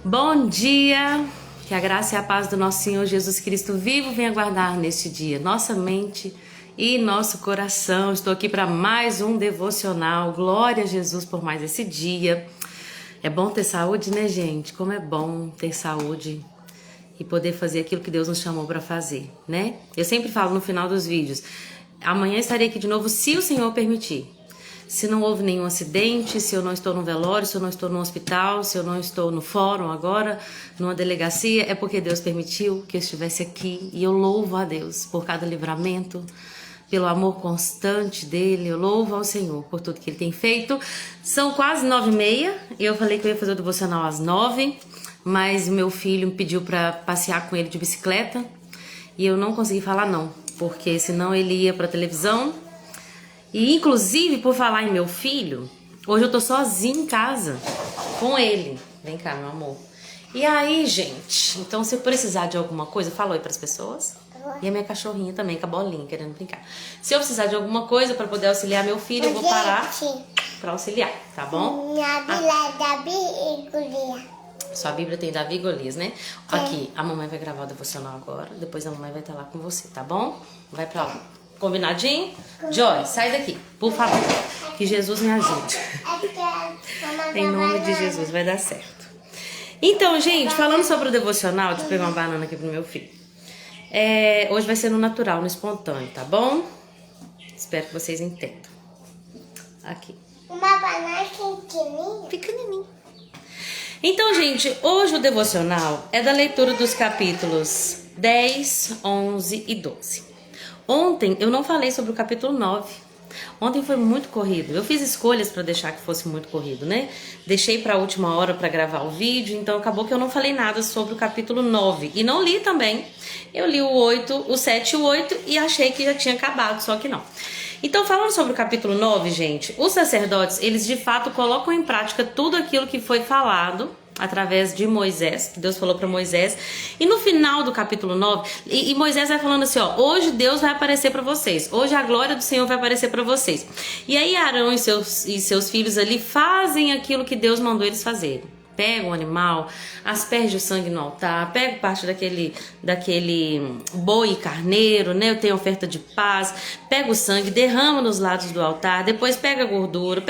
Bom dia, que a graça e a paz do nosso Senhor Jesus Cristo vivo venha guardar neste dia nossa mente e nosso coração. Estou aqui para mais um devocional. Glória a Jesus por mais esse dia. É bom ter saúde, né, gente? Como é bom ter saúde e poder fazer aquilo que Deus nos chamou para fazer, né? Eu sempre falo no final dos vídeos, amanhã estarei aqui de novo se o Senhor permitir. Se não houve nenhum acidente, se eu não estou no velório, se eu não estou no hospital, se eu não estou no fórum agora, numa delegacia, é porque Deus permitiu que eu estivesse aqui. E eu louvo a Deus por cada livramento, pelo amor constante dele. Eu louvo ao Senhor por tudo que ele tem feito. São quase 9h30. Eu falei que eu ia fazer o devocional às 9h, mas o meu filho me pediu para passear com ele de bicicleta e eu não consegui falar não, porque senão ele ia para televisão. E inclusive, por falar em meu filho, hoje eu tô sozinha em casa com ele. Vem cá, meu amor. E aí, gente, então se eu precisar de alguma coisa, fala oi pras pessoas. E a minha cachorrinha também, com a bolinha, querendo brincar. Se eu precisar de alguma coisa pra poder auxiliar meu filho, eu vou parar pra auxiliar, tá bom? Minha Bíblia é Davi e Golias. Sua Bíblia tem Davi e Golias, né? Aqui, a mamãe vai gravar o devocional agora. Depois a mamãe vai estar lá com você, tá bom? Vai pra lá. Combinadinho? Joy, sai daqui, por favor. Que Jesus me ajude. Em nome de Jesus, vai dar certo. Então, gente, falando sobre o devocional, deixa eu pegar uma banana aqui pro meu filho. Hoje vai ser no natural, no espontâneo, tá bom? Espero que vocês entendam. Aqui. Uma banana pequenininha. Pequenininho. Então, gente, hoje o devocional é da leitura dos capítulos 10, 11 e 12. Ontem eu não falei sobre o capítulo 9. Ontem foi muito corrido. Eu fiz escolhas para deixar que fosse muito corrido, né? Deixei para a última hora para gravar o vídeo, então acabou que eu não falei nada sobre o capítulo 9. E não li também. Eu li o 7 e o 8 e achei que já tinha acabado, só que não. Então, falando sobre o capítulo 9, gente, os sacerdotes, eles de fato colocam em prática tudo aquilo que foi falado através de Moisés, que Deus falou para Moisés. E no final do capítulo 9, e Moisés vai falando assim, ó, hoje Deus vai aparecer para vocês, hoje a glória do Senhor vai aparecer para vocês. E aí Arão e seus filhos ali fazem aquilo que Deus mandou eles fazerem. Pega o animal, asperge o sangue no altar, pega parte daquele boi carneiro, né? Tem oferta de paz, pega o sangue, derrama nos lados do altar, depois pega a gordura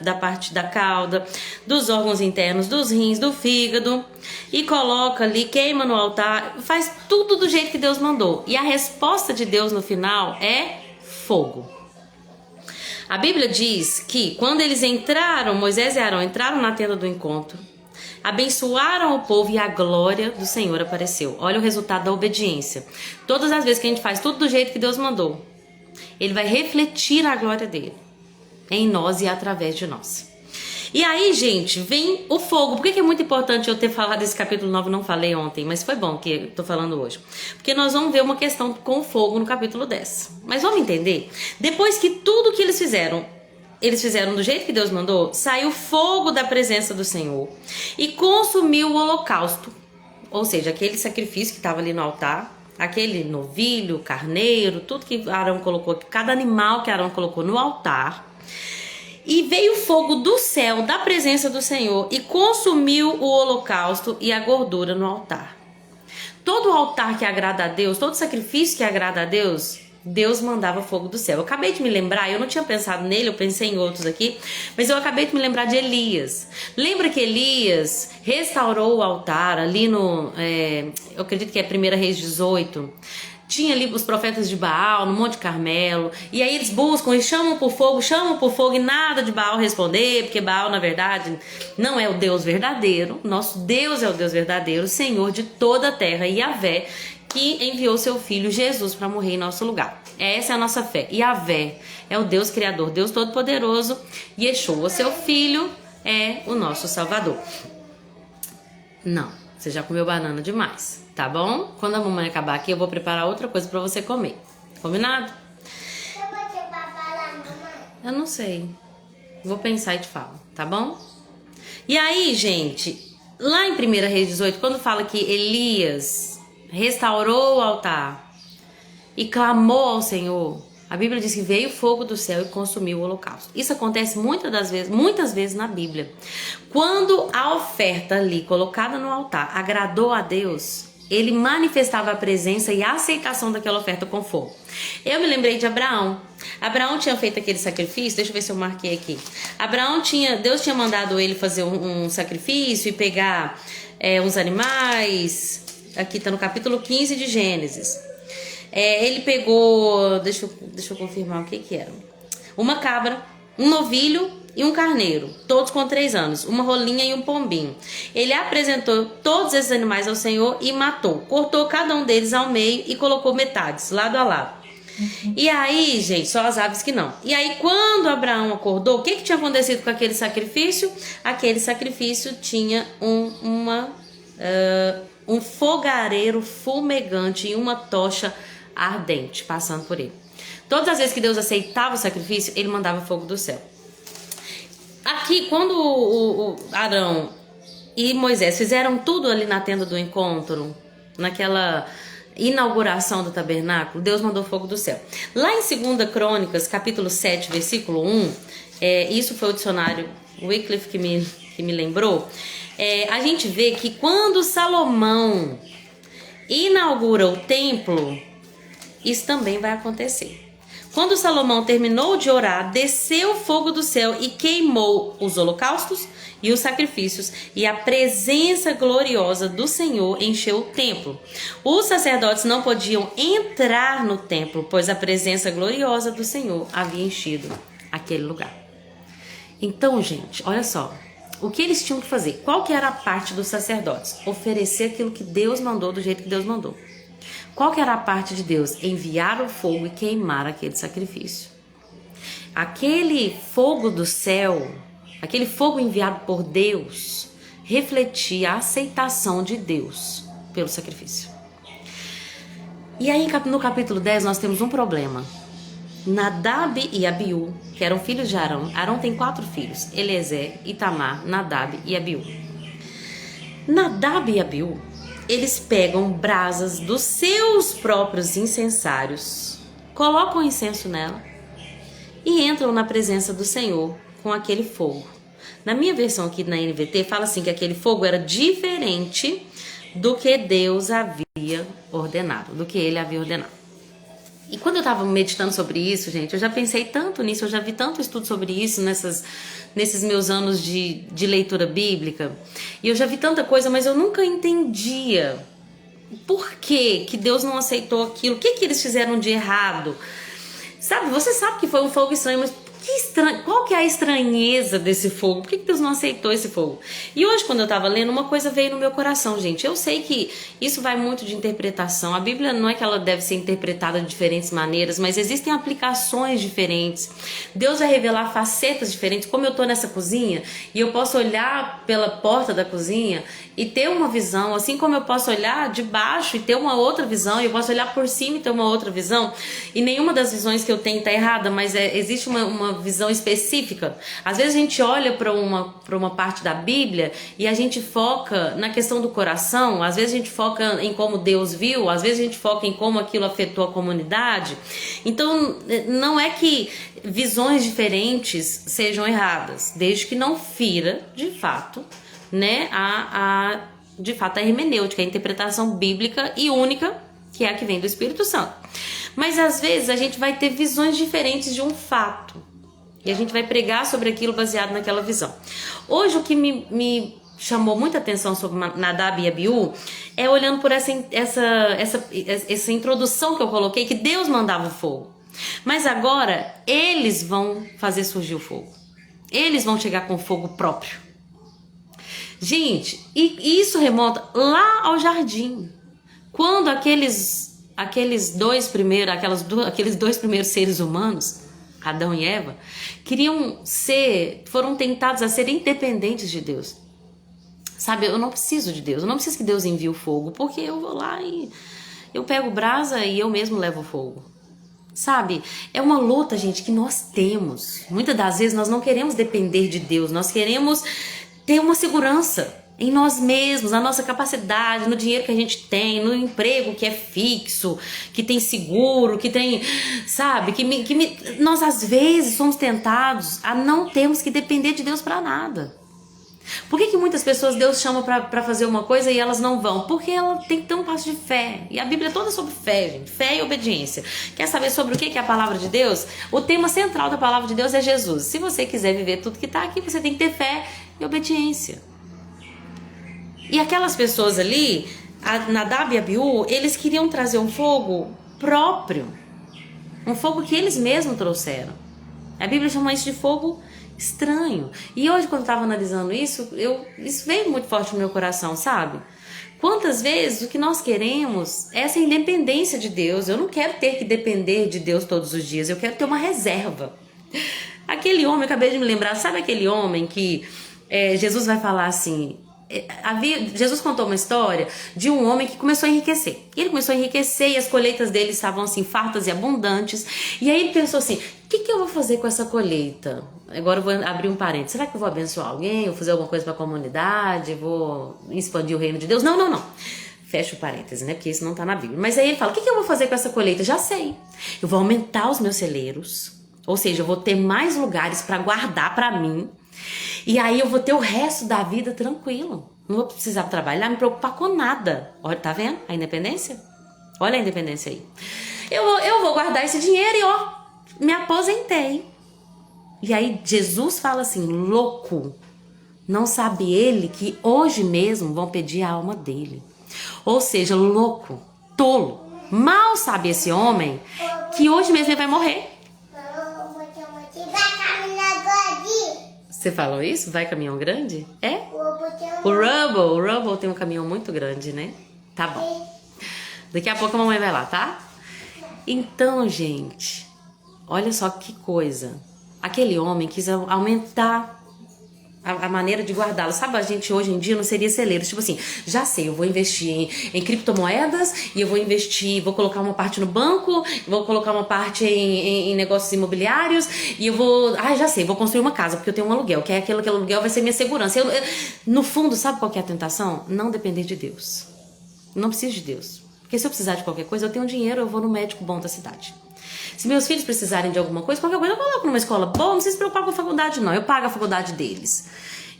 da parte da cauda, dos órgãos internos, dos rins, do fígado e coloca ali, queima no altar, faz tudo do jeito que Deus mandou. E a resposta de Deus no final é fogo. A Bíblia diz que quando eles entraram, Moisés e Arão entraram na tenda do encontro, abençoaram o povo e a glória do Senhor apareceu. Olha o resultado da obediência. Todas as vezes que a gente faz tudo do jeito que Deus mandou, Ele vai refletir a glória dele em nós e através de nós. E aí, gente, vem o fogo. Por que é muito importante eu ter falado desse capítulo 9? Não falei ontem, mas foi bom que eu tô falando hoje. Porque nós vamos ver uma questão com o fogo no capítulo 10. Mas vamos entender? Depois que tudo que eles fizeram do jeito que Deus mandou, saiu fogo da presença do Senhor e consumiu o holocausto. Ou seja, aquele sacrifício que estava ali no altar, aquele novilho, carneiro, tudo que Arão colocou, cada animal que Arão colocou no altar. E veio fogo do céu, da presença do Senhor, e consumiu o holocausto e a gordura no altar. Todo altar que agrada a Deus, todo sacrifício que agrada a Deus, Deus mandava fogo do céu. Eu acabei de me lembrar, eu não tinha pensado nele, eu pensei em outros aqui, mas eu acabei de me lembrar de Elias. Lembra que Elias restaurou o altar ali eu acredito que é 1 Reis 18, tinha ali os profetas de Baal no Monte Carmelo, e aí eles buscam e chamam por fogo e nada de Baal responder, porque Baal na verdade não é o Deus verdadeiro. Nosso Deus é o Deus verdadeiro, Senhor de toda a terra, Yahvé, que enviou seu filho Jesus para morrer em nosso lugar. Essa é a nossa fé. Yahvé é o Deus criador, Deus todo-poderoso. Yeshua, seu filho, é o nosso Salvador. Não, você já comeu banana demais, tá bom? Quando a mamãe acabar aqui, eu vou preparar outra coisa para você comer. Combinado? Eu vou te falar, mamãe. Eu não sei. Vou pensar e te falo, tá bom? E aí, gente, lá em 1 Reis 18, quando fala que Elias restaurou o altar e clamou ao Senhor, A Bíblia diz que veio fogo do céu e consumiu o holocausto. Isso acontece muitas vezes na Bíblia. Quando a oferta ali colocada no altar agradou a Deus, ele manifestava a presença e a aceitação daquela oferta com fogo. Eu me lembrei de Abraão. Abraão tinha feito aquele sacrifício, deixa eu ver se eu marquei aqui. Deus tinha mandado ele fazer um sacrifício e pegar uns animais. Aqui está no capítulo 15 de Gênesis. Ele pegou, deixa eu confirmar o que era. Uma cabra, um novilho e um carneiro, todos com 3 anos, uma rolinha e um pombinho. Ele apresentou todos esses animais ao Senhor e matou. Cortou cada um deles ao meio e colocou metades, lado a lado. E aí, gente, só as aves que não. E aí, quando Abraão acordou, o que tinha acontecido com aquele sacrifício? Aquele sacrifício tinha um fogareiro fumegante e uma tocha ardente passando por ele. Todas as vezes que Deus aceitava o sacrifício, ele mandava fogo do céu. Aqui, quando o Arão e Moisés fizeram tudo ali na tenda do encontro, naquela inauguração do tabernáculo, Deus mandou fogo do céu. Lá em 2 Crônicas, capítulo 7, versículo 1, isso foi o dicionário Wycliffe que me lembrou, a gente vê que quando Salomão inaugura o templo, isso também vai acontecer. Quando Salomão terminou de orar, desceu fogo do céu e queimou os holocaustos e os sacrifícios, e a presença gloriosa do Senhor encheu o templo. Os sacerdotes não podiam entrar no templo, pois a presença gloriosa do Senhor havia enchido aquele lugar. Então, gente, olha só. O que eles tinham que fazer? Qual que era a parte dos sacerdotes? Oferecer aquilo que Deus mandou, do jeito que Deus mandou. Qual que era a parte de Deus? Enviar o fogo e queimar aquele sacrifício. Aquele fogo do céu, aquele fogo enviado por Deus, refletia a aceitação de Deus pelo sacrifício. E aí no capítulo 10 nós temos um problema. Nadab e Abiú, que eram filhos de Arão. Arão tem 4 filhos: Eliezer, Itamar, Nadab e Abiú. Nadab e Abiú, eles pegam brasas dos seus próprios incensários, colocam incenso nela e entram na presença do Senhor com aquele fogo. Na minha versão aqui na NVT fala assim que aquele fogo era diferente do que Deus havia ordenado, do que ele havia ordenado. E quando eu estava meditando sobre isso, gente, eu já pensei tanto nisso, eu já vi tanto estudo sobre isso nesses meus anos de leitura bíblica. E eu já vi tanta coisa, mas eu nunca entendia por que Deus não aceitou aquilo. O que eles fizeram de errado? Sabe, você sabe que foi um fogo estranho, mas qual que é a estranheza desse fogo? Por que Deus não aceitou esse fogo? E hoje, quando eu estava lendo, uma coisa veio no meu coração, gente. Eu sei que isso vai muito de interpretação. A Bíblia não é que ela deve ser interpretada de diferentes maneiras, mas existem aplicações diferentes. Deus vai revelar facetas diferentes. Como eu estou nessa cozinha e eu posso olhar pela porta da cozinha e ter uma visão, assim como eu posso olhar de baixo e ter uma outra visão, e eu posso olhar por cima e ter uma outra visão, e nenhuma das visões que eu tenho está errada, mas existe uma visão específica. Às vezes a gente olha para uma parte da Bíblia e a gente foca na questão do coração, às vezes a gente foca em como Deus viu, às vezes a gente foca em como aquilo afetou a comunidade. Então não é que visões diferentes sejam erradas, desde que não fira de fato, né, de fato a hermenêutica, a interpretação bíblica e única, que é a que vem do Espírito Santo. Mas às vezes a gente vai ter visões diferentes de um fato e a gente vai pregar sobre aquilo baseado naquela visão. Hoje o que me chamou muita atenção sobre Nadab e Abiú é olhando por essa introdução que eu coloquei, que Deus mandava o fogo. Mas agora eles vão fazer surgir o fogo. Eles vão chegar com fogo próprio. Gente, e isso remonta lá ao jardim. Quando aqueles dois primeiros seres humanos, Adão e Eva, foram tentados a ser independentes de Deus. Sabe, eu não preciso de Deus, eu não preciso que Deus envie o fogo, porque eu vou lá e eu pego brasa e eu mesmo levo o fogo. Sabe, é uma luta, gente, que nós temos. Muitas das vezes nós não queremos depender de Deus, nós queremos ter uma segurança. em nós mesmos, na nossa capacidade, no dinheiro que a gente tem, no emprego que é fixo, que tem seguro, que tem, sabe, nós às vezes somos tentados a não termos que depender de Deus para nada. Por que muitas pessoas Deus chama para fazer uma coisa e elas não vão? Porque ela tem que ter um passo de fé. E a Bíblia é toda sobre fé, gente. Fé e obediência. Quer saber sobre o que é a palavra de Deus? O tema central da palavra de Deus é Jesus. Se você quiser viver tudo que está aqui, você tem que ter fé e obediência. E aquelas pessoas ali, Nadab e Abiú, eles queriam trazer um fogo próprio. Um fogo que eles mesmos trouxeram. A Bíblia chama isso de fogo estranho. E hoje, quando eu estava analisando isso, isso veio muito forte no meu coração, sabe? Quantas vezes o que nós queremos é essa independência de Deus. Eu não quero ter que depender de Deus todos os dias. Eu quero ter uma reserva. Aquele homem, eu acabei de me lembrar, sabe aquele homem que Jesus vai falar assim... Jesus contou uma história de um homem que começou a enriquecer. Ele começou a enriquecer e as colheitas dele estavam assim fartas e abundantes. E aí ele pensou assim, o que eu vou fazer com essa colheita? Agora eu vou abrir um parênteses. Será que eu vou abençoar alguém? Vou fazer alguma coisa para a comunidade? Vou expandir o reino de Deus? Não. Fecha o parênteses, né? Porque isso não tá na Bíblia. Mas aí ele fala, o que eu vou fazer com essa colheita? Já sei. Eu vou aumentar os meus celeiros. Ou seja, eu vou ter mais lugares para guardar para mim. E aí eu vou ter o resto da vida tranquilo. Não vou precisar trabalhar, me preocupar com nada. Olha, tá vendo a independência? Olha a independência aí. Eu vou guardar esse dinheiro e ó, me aposentei. E aí Jesus fala assim, louco. Não sabe ele que hoje mesmo vão pedir a alma dele. Ou seja, louco, tolo. Mal sabe esse homem que hoje mesmo ele vai morrer. Você falou isso? Vai caminhão grande? É? O Rubble tem um caminhão muito grande, né? Tá bom. Daqui a pouco a mamãe vai lá, tá? Então, gente, olha só que coisa. Aquele homem quis aumentar a maneira de guardá-lo. Sabe, a gente hoje em dia não seria celeiro. Tipo assim, já sei, eu vou investir em criptomoedas e eu vou investir, vou colocar uma parte no banco, vou colocar uma parte em negócios imobiliários e eu vou... já sei, vou construir uma casa porque eu tenho um aluguel, que é aquele aluguel vai ser minha segurança. No fundo, sabe qual que é a tentação? Não depender de Deus. Não preciso de Deus. Porque se eu precisar de qualquer coisa, eu tenho dinheiro, eu vou no médico bom da cidade. Se meus filhos precisarem de alguma coisa, qualquer coisa eu coloco numa escola boa, não precisa se preocupar com a faculdade não, eu pago a faculdade deles.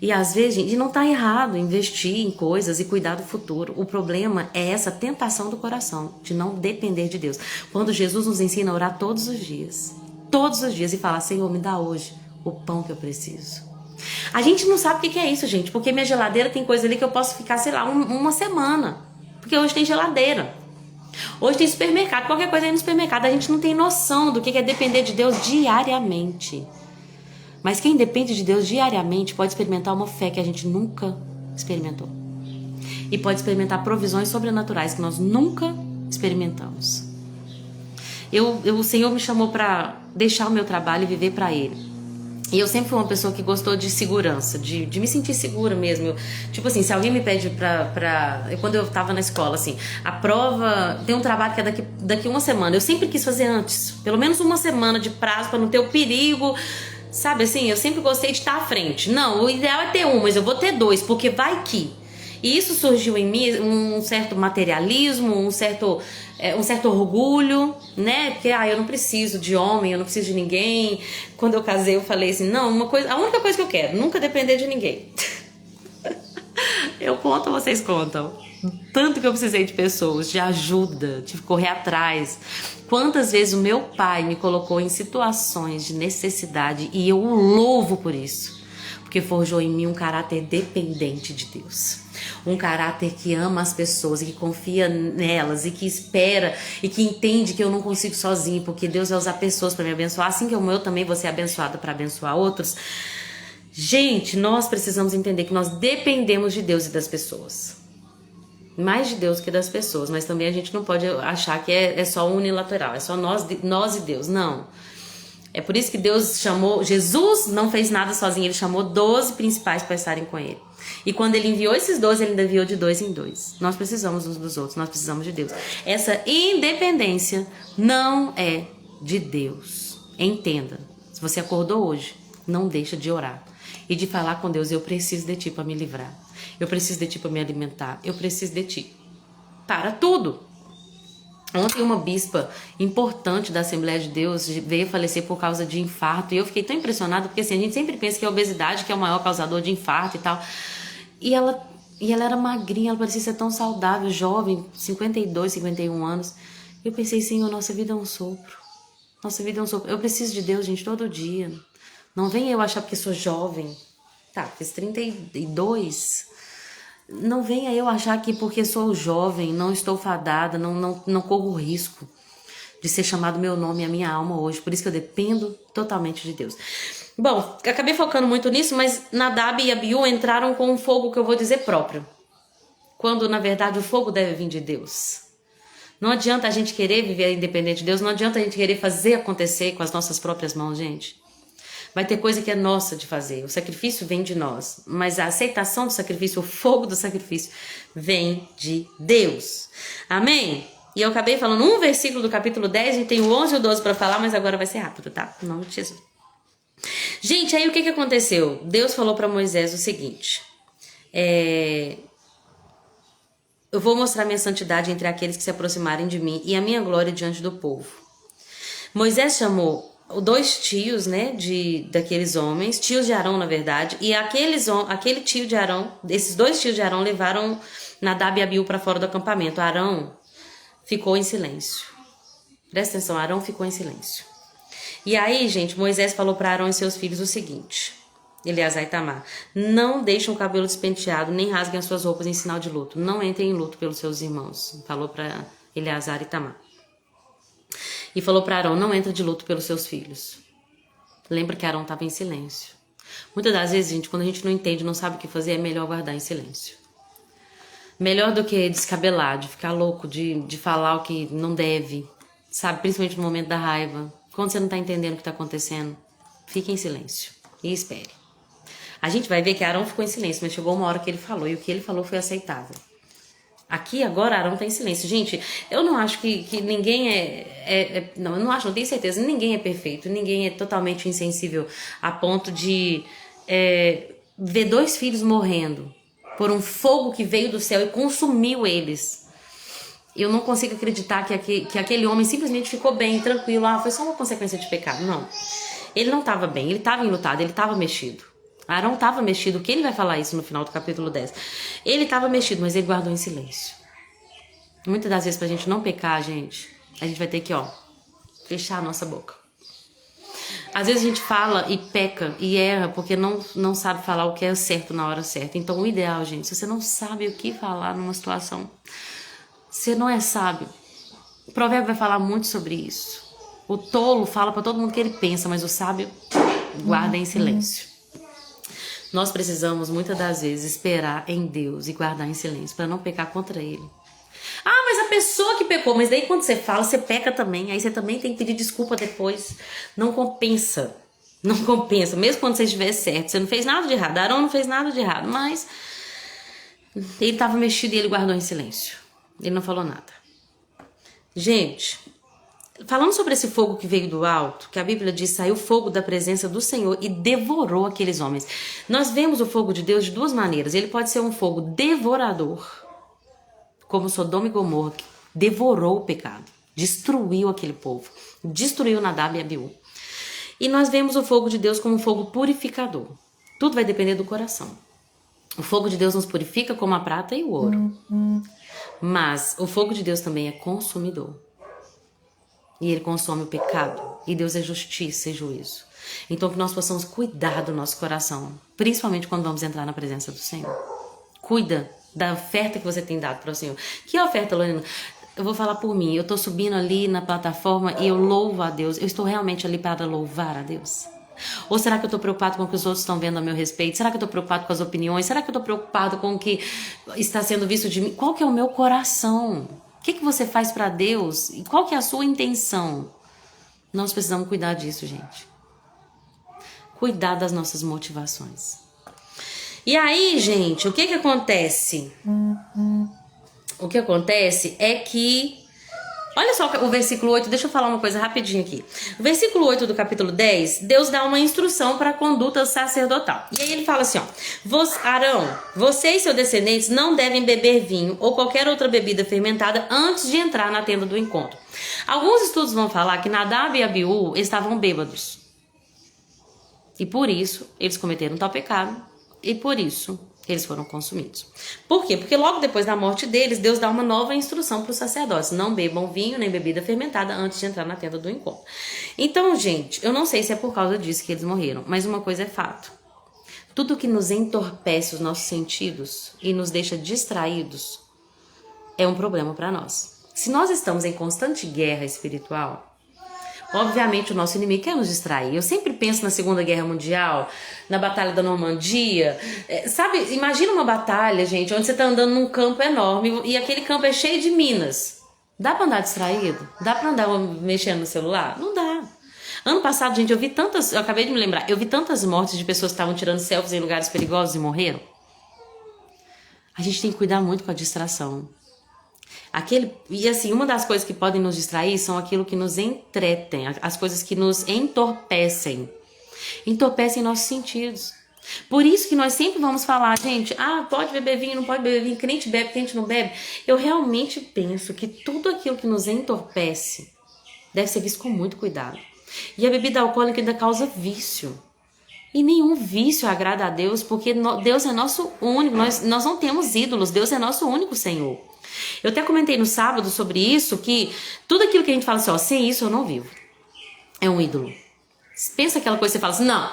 E às vezes, gente, não tá errado investir em coisas e cuidar do futuro. O problema é essa tentação do coração, de não depender de Deus. Quando Jesus nos ensina a orar todos os dias, e falar, Senhor, me dá hoje o pão que eu preciso. A gente não sabe o que é isso, gente, porque minha geladeira tem coisa ali que eu posso ficar, sei lá, uma semana. Porque hoje tem geladeira. Hoje tem supermercado, qualquer coisa aí no supermercado. A gente não tem noção do que é depender de Deus diariamente. Mas quem depende de Deus diariamente pode experimentar uma fé que a gente nunca experimentou. E pode experimentar provisões sobrenaturais que nós nunca experimentamos. O Senhor me chamou para deixar o meu trabalho e viver para Ele. E eu sempre fui uma pessoa que gostou de segurança, de me sentir segura mesmo. Tipo assim, se alguém me pede quando eu tava na escola, assim, a prova tem um trabalho que é daqui uma semana. Eu sempre quis fazer antes, pelo menos uma semana de prazo para não ter o perigo. Sabe assim, eu sempre gostei de estar à frente. Não, o ideal é ter um, mas eu vou ter dois, porque vai que. E isso surgiu em mim um certo materialismo, um certo orgulho, né? Porque eu não preciso de homem, eu não preciso de ninguém. Quando eu casei, eu falei assim, não, a única coisa que eu quero, nunca depender de ninguém. Eu conto, vocês contam. Tanto que eu precisei de pessoas, de ajuda, de correr atrás. Quantas vezes o meu pai me colocou em situações de necessidade e eu o louvo por isso. Porque forjou em mim um caráter dependente de Deus. Um caráter que ama as pessoas e que confia nelas e que espera e que entende que eu não consigo sozinho, porque Deus vai usar pessoas para me abençoar, assim como eu também vou ser abençoada para abençoar outros. Gente, nós precisamos entender que nós dependemos de Deus e das pessoas. Mais de Deus que das pessoas, mas também a gente não pode achar que é só unilateral, é só nós e Deus. Não. É por isso que Deus chamou, Jesus não fez nada sozinho, ele chamou 12 principais para estarem com ele. E quando ele enviou esses 12, ele ainda enviou de 2 em 2. Nós precisamos uns dos outros, nós precisamos de Deus. Essa independência não é de Deus. Entenda, se você acordou hoje, não deixa de orar e de falar com Deus, eu preciso de ti para me livrar. Eu preciso de ti para me alimentar. Eu preciso de ti para tudo. Ontem uma bispa importante da Assembleia de Deus veio falecer por causa de infarto. E eu fiquei tão impressionada, porque assim, a gente sempre pensa que é a obesidade que é o maior causador de infarto e tal. E ela era magrinha, ela parecia ser tão saudável, jovem, 52, 51 anos. Eu pensei, Senhor, nossa vida é um sopro. Nossa vida é um sopro. Eu preciso de Deus, gente, todo dia. Não venha eu achar porque sou jovem. Tá, fiz 32. Não venha eu achar que porque sou jovem, não estou fadada, não corro risco de ser chamado meu nome e a minha alma hoje. Por isso que eu dependo totalmente de Deus. Bom, acabei focando muito nisso, mas Nadab e Abiú entraram com um fogo que eu vou dizer próprio. Quando, na verdade, o fogo deve vir de Deus. Não adianta a gente querer viver independente de Deus, não adianta a gente querer fazer acontecer com as nossas próprias mãos, gente. Vai ter coisa que é nossa de fazer. O sacrifício vem de nós, mas a aceitação do sacrifício, o fogo do sacrifício, vem de Deus. Amém? E eu acabei falando um versículo do capítulo 10, a gente tem o 11 e o 12 para falar, mas agora vai ser rápido, tá? Em nome de Jesus. Gente, aí o que aconteceu? Deus falou para Moisés o seguinte: eu vou mostrar minha santidade entre aqueles que se aproximarem de mim e a minha glória diante do povo. Moisés chamou 2 tios, né, daqueles homens, tios de Arão, na verdade, e aquele tio de Arão, esses 2 tios de Arão levaram Nadab e Abiú para fora do acampamento. Arão ficou em silêncio. Presta atenção, Arão ficou em silêncio. E aí, gente, Moisés falou para Arão e seus filhos o seguinte: Eleazar e Itamar, não deixem o cabelo despenteado, nem rasguem as suas roupas em sinal de luto. Não entrem em luto pelos seus irmãos. Falou para Eleazar e Itamar. E falou para Arão, não entra de luto pelos seus filhos. Lembra que Arão estava em silêncio. Muitas das vezes, gente, quando a gente não entende, não sabe o que fazer, é melhor guardar em silêncio. Melhor do que descabelar, de ficar louco, de falar o que não deve, sabe? Principalmente no momento da raiva. Quando você não está entendendo o que está acontecendo, fique em silêncio e espere. A gente vai ver que Arão ficou em silêncio, mas chegou uma hora que ele falou, e o que ele falou foi aceitável. Aqui agora Arão tá em silêncio. Gente, eu não acho que ninguém não, eu não acho, não tenho certeza, ninguém é perfeito, ninguém é totalmente insensível a ponto de ver 2 filhos morrendo por um fogo que veio do céu e consumiu eles. Eu não consigo acreditar que aquele homem simplesmente ficou bem, tranquilo, foi só uma consequência de pecado. Não, ele não estava bem, ele estava enlutado, ele estava mexido. Arão estava mexido, que ele vai falar isso no final do capítulo 10. Ele estava mexido, mas ele guardou em silêncio. Muitas das vezes, pra gente não pecar, gente, a gente vai ter que, fechar a nossa boca. Às vezes a gente fala e peca e erra porque não sabe falar o que é certo na hora certa. Então, o ideal, gente, se você não sabe o que falar numa situação, você não é sábio. O provérbio vai falar muito sobre isso. O tolo fala pra todo mundo o que ele pensa, mas o sábio guarda em silêncio. Nós precisamos, muitas das vezes, esperar em Deus e guardar em silêncio para não pecar contra Ele. Ah, mas a pessoa que pecou, mas daí quando você fala, você peca também. Aí você também tem que pedir desculpa depois. Não compensa. Não compensa. Mesmo quando você estiver certo. Você não fez nada de errado. Arão não fez nada de errado. Mas ele estava mexido e ele guardou em silêncio. Ele não falou nada. Gente, falando sobre esse fogo que veio do alto, que a Bíblia diz, saiu fogo da presença do Senhor e devorou aqueles homens. Nós vemos o fogo de Deus de 2 maneiras. Ele pode ser um fogo devorador, como Sodoma e Gomorra, que devorou o pecado, destruiu aquele povo, destruiu Nadab e Abiú. E nós vemos o fogo de Deus como um fogo purificador. Tudo vai depender do coração. O fogo de Deus nos purifica como a prata e o ouro. Mas o fogo de Deus também é consumidor. E ele consome o pecado. E Deus é justiça e juízo. Então que nós possamos cuidar do nosso coração. Principalmente quando vamos entrar na presença do Senhor. Cuida da oferta que você tem dado para o Senhor. Que oferta, Lorena? Eu vou falar por mim. Eu estou subindo ali na plataforma e eu louvo a Deus. Eu estou realmente ali para louvar a Deus? Ou será que eu estou preocupado com o que os outros estão vendo a meu respeito? Será que eu estou preocupado com as opiniões? Será que eu estou preocupado com o que está sendo visto de mim? Qual que é o meu coração? O que você faz para Deus? E qual que é a sua intenção? Nós precisamos cuidar disso, gente. Cuidar das nossas motivações. E aí, gente, o que acontece? O que acontece é que Olha só o versículo 8, deixa eu falar uma coisa rapidinho aqui. O versículo 8 do capítulo 10, Deus dá uma instrução para a conduta sacerdotal. E aí ele fala assim, ó: Arão, você e seus descendentes não devem beber vinho ou qualquer outra bebida fermentada antes de entrar na tenda do encontro. Alguns estudos vão falar que Nadab e Abiú estavam bêbados. E por isso eles cometeram tal pecado e por isso eles foram consumidos. Por quê? Porque logo depois da morte deles, Deus dá uma nova instrução para os sacerdotes: não bebam vinho nem bebida fermentada antes de entrar na tenda do encontro. Então, gente, eu não sei se é por causa disso que eles morreram, mas uma coisa é fato: tudo que nos entorpece os nossos sentidos e nos deixa distraídos é um problema para nós. Se nós estamos em constante guerra espiritual, obviamente o nosso inimigo quer nos distrair. Eu sempre penso na Segunda Guerra Mundial, na Batalha da Normandia. Sabe, imagina uma batalha, gente, onde você tá andando num campo enorme e aquele campo é cheio de minas. Dá pra andar distraído? Dá pra andar mexendo no celular? Não dá. Ano passado, gente, eu acabei de me lembrar, eu vi tantas mortes de pessoas que estavam tirando selfies em lugares perigosos e morreram. A gente tem que cuidar muito com a distração. E assim, uma das coisas que podem nos distrair são aquilo que nos entretem, as coisas que nos entorpecem nossos sentidos. Por isso que nós sempre vamos falar, gente, pode beber vinho, não pode beber vinho, crente bebe, crente não bebe. Eu realmente penso que tudo aquilo que nos entorpece deve ser visto com muito cuidado. E a bebida alcoólica ainda causa vício. E nenhum vício agrada a Deus, porque Deus é nosso único, nós não temos ídolos, Deus é nosso único Senhor. Eu até comentei no sábado sobre isso, que tudo aquilo que a gente fala assim, sem isso eu não vivo, é um ídolo. Pensa aquela coisa que você fala assim, não,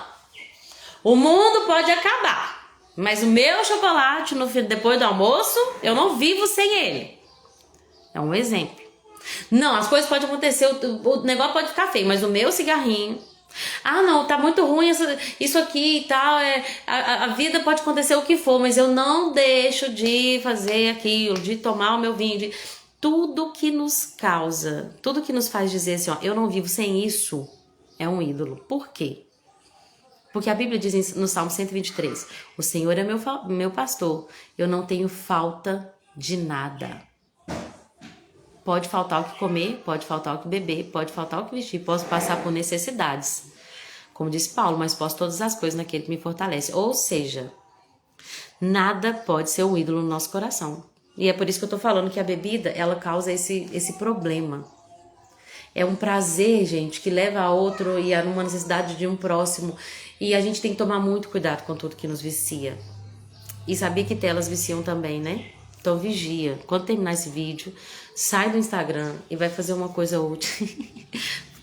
o mundo pode acabar, mas o meu chocolate depois do almoço, eu não vivo sem ele. É um exemplo. Não, as coisas podem acontecer, o negócio pode ficar feio, mas o meu cigarrinho, não, tá muito ruim isso aqui e tal, a vida pode acontecer o que for, mas eu não deixo de fazer aquilo, de tomar o meu vinho, tudo que nos causa, tudo que nos faz dizer assim, eu não vivo sem isso, é um ídolo. Por quê? Porque a Bíblia diz no Salmo 123, o Senhor é meu pastor, eu não tenho falta de nada. Pode faltar o que comer, pode faltar o que beber, pode faltar o que vestir, posso passar por necessidades. Como disse Paulo, mas posso todas as coisas naquele que me fortalece. Ou seja, nada pode ser um ídolo no nosso coração. E é por isso que eu tô falando que a bebida, ela causa esse problema. É um prazer, gente, que leva a outro e a uma necessidade de um próximo. E a gente tem que tomar muito cuidado com tudo que nos vicia. E sabia que telas viciam também, né? Então vigia. Quando terminar esse vídeo, sai do Instagram e vai fazer uma coisa útil.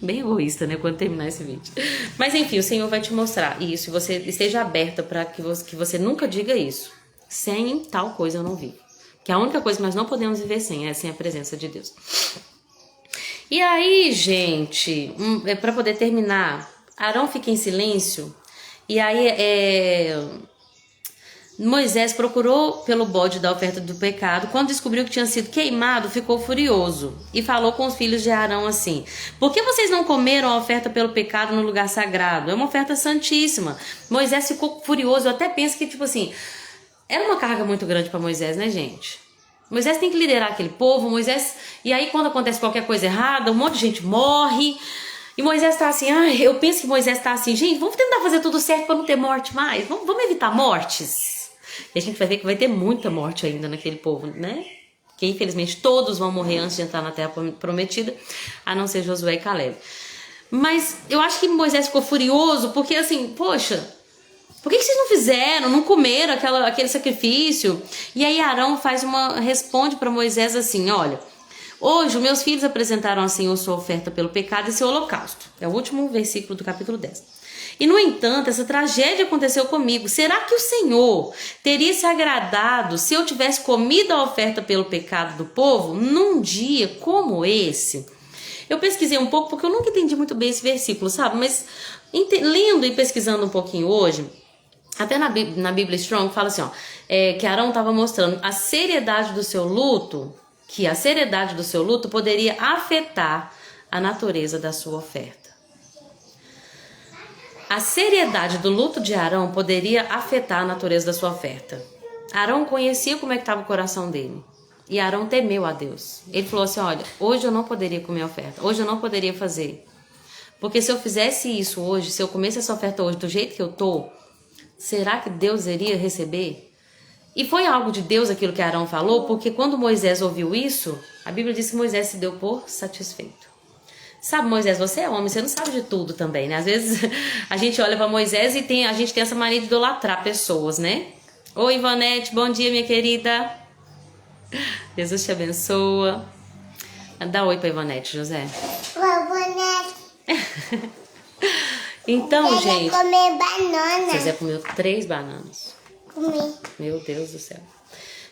Bem egoísta, né? Quando terminar esse vídeo. Mas enfim, o Senhor vai te mostrar isso. E você esteja aberta para que você nunca diga isso. Sem tal coisa eu não vivo. Que a única coisa que nós não podemos viver sem é sem a presença de Deus. E aí, gente, para poder terminar, Arão fica em silêncio. E aí Moisés procurou pelo bode da oferta do pecado. Quando descobriu que tinha sido queimado, ficou furioso e falou com os filhos de Arão assim: por que vocês não comeram a oferta pelo pecado no lugar sagrado? É uma oferta santíssima. Moisés ficou furioso. Eu até penso que, tipo assim, era uma carga muito grande para Moisés, né, gente? Moisés tem que liderar aquele povo. E aí quando acontece qualquer coisa errada, um monte de gente morre. E Moisés tá assim, eu penso que Moisés tá assim, gente, vamos tentar fazer tudo certo para não ter morte mais. Vamos evitar mortes. E a gente vai ver que vai ter muita morte ainda naquele povo, né? Que infelizmente todos vão morrer antes de entrar na Terra Prometida, a não ser Josué e Caleb. Mas eu acho que Moisés ficou furioso porque assim, poxa, por que vocês não fizeram, não comeram aquele sacrifício? E aí Arão responde para Moisés assim, olha, hoje os meus filhos apresentaram ao Senhor sua oferta pelo pecado e seu holocausto. É o último versículo do capítulo 10. E, no entanto, essa tragédia aconteceu comigo. Será que o Senhor teria se agradado se eu tivesse comido a oferta pelo pecado do povo num dia como esse? Eu pesquisei um pouco porque eu nunca entendi muito bem esse versículo, sabe? Mas lendo e pesquisando um pouquinho hoje, até na Bíblia Strong fala assim, que Arão estava mostrando a seriedade do seu luto, que a seriedade do seu luto poderia afetar a natureza da sua oferta. A seriedade do luto de Arão poderia afetar a natureza da sua oferta. Arão conhecia como é que estava o coração dele. E Arão temeu a Deus. Ele falou assim, olha, hoje eu não poderia comer a oferta, hoje eu não poderia fazer. Porque se eu fizesse isso hoje, se eu comesse essa oferta hoje do jeito que eu tô, será que Deus iria receber? E foi algo de Deus aquilo que Arão falou, porque quando Moisés ouviu isso, a Bíblia diz que Moisés se deu por satisfeito. Sabe, Moisés, você é homem, você não sabe de tudo também, né? Às vezes a gente olha para Moisés e a gente tem essa mania de idolatrar pessoas, né? Oi, Ivanete, bom dia, minha querida. Jesus te abençoa. Dá oi pra Ivanete, José. Oi, boneca. Então, gente... comer banana. José comeu 3 bananas. Comi. Meu Deus do céu.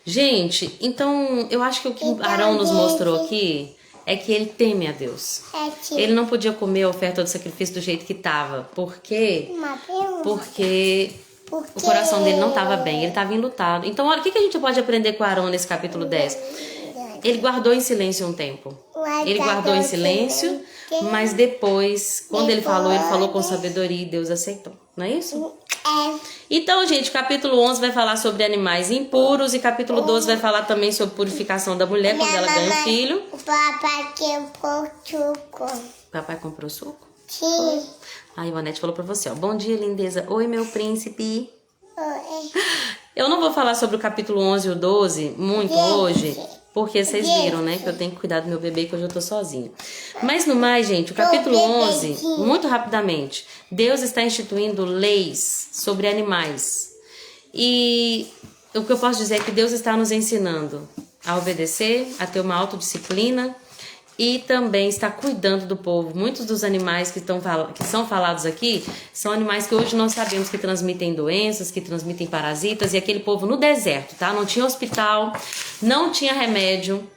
Gente, então, eu acho que o que Então, Arão nos mostrou gente, aqui é que ele teme a Deus. É tipo Ele não podia comer a oferta do sacrifício do jeito que tava. Por quê? uma pergunta. Porque o coração dele não estava bem, ele estava enlutado. Então, olha, o que a gente pode aprender com Arão nesse capítulo 10? Ele guardou em silêncio um tempo. Ele guardou em silêncio, mas depois, quando ele falou com sabedoria e Deus aceitou. Não é isso? É. Então, gente, capítulo 11 vai falar sobre animais impuros e capítulo 12 vai falar também sobre purificação da mulher quando ela ganha um filho. O papai quebrou suco. Papai comprou suco? Sim. A Ivanete falou pra você, ó. Bom dia, lindeza. Oi, meu príncipe. Oi. Eu não vou falar sobre o capítulo 11 e o 12 muito hoje, porque vocês viram, né, que eu tenho que cuidar do meu bebê, que hoje eu tô sozinha. Mas no mais, gente, o capítulo 11, muito rapidamente, Deus está instituindo leis sobre animais. E o que eu posso dizer é que Deus está nos ensinando a obedecer, a ter uma autodisciplina e também está cuidando do povo. Muitos dos animais que são falados aqui são animais que hoje nós sabemos que transmitem doenças, que transmitem parasitas, e aquele povo no deserto, tá? Não tinha hospital, não tinha remédio,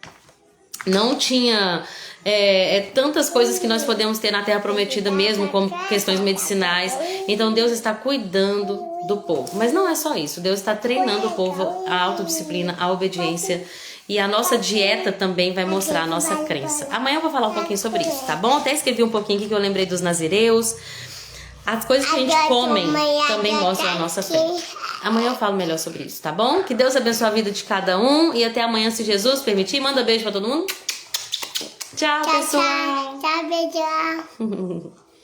não tinha tantas coisas que nós podemos ter na Terra Prometida mesmo, como questões medicinais. Então Deus está cuidando do povo. Mas não é só isso, Deus está treinando o povo a autodisciplina, a obediência. E a nossa dieta também vai mostrar a nossa crença. Amanhã eu vou falar um pouquinho sobre isso, tá bom? Até escrevi um pouquinho aqui que eu lembrei dos nazireus. As coisas que a gente come também mostram a nossa fé. Amanhã eu falo melhor sobre isso, tá bom? Que Deus abençoe a vida de cada um. E até amanhã, se Jesus permitir. Manda beijo pra todo mundo. Tchau, pessoal. Tchau, beijo.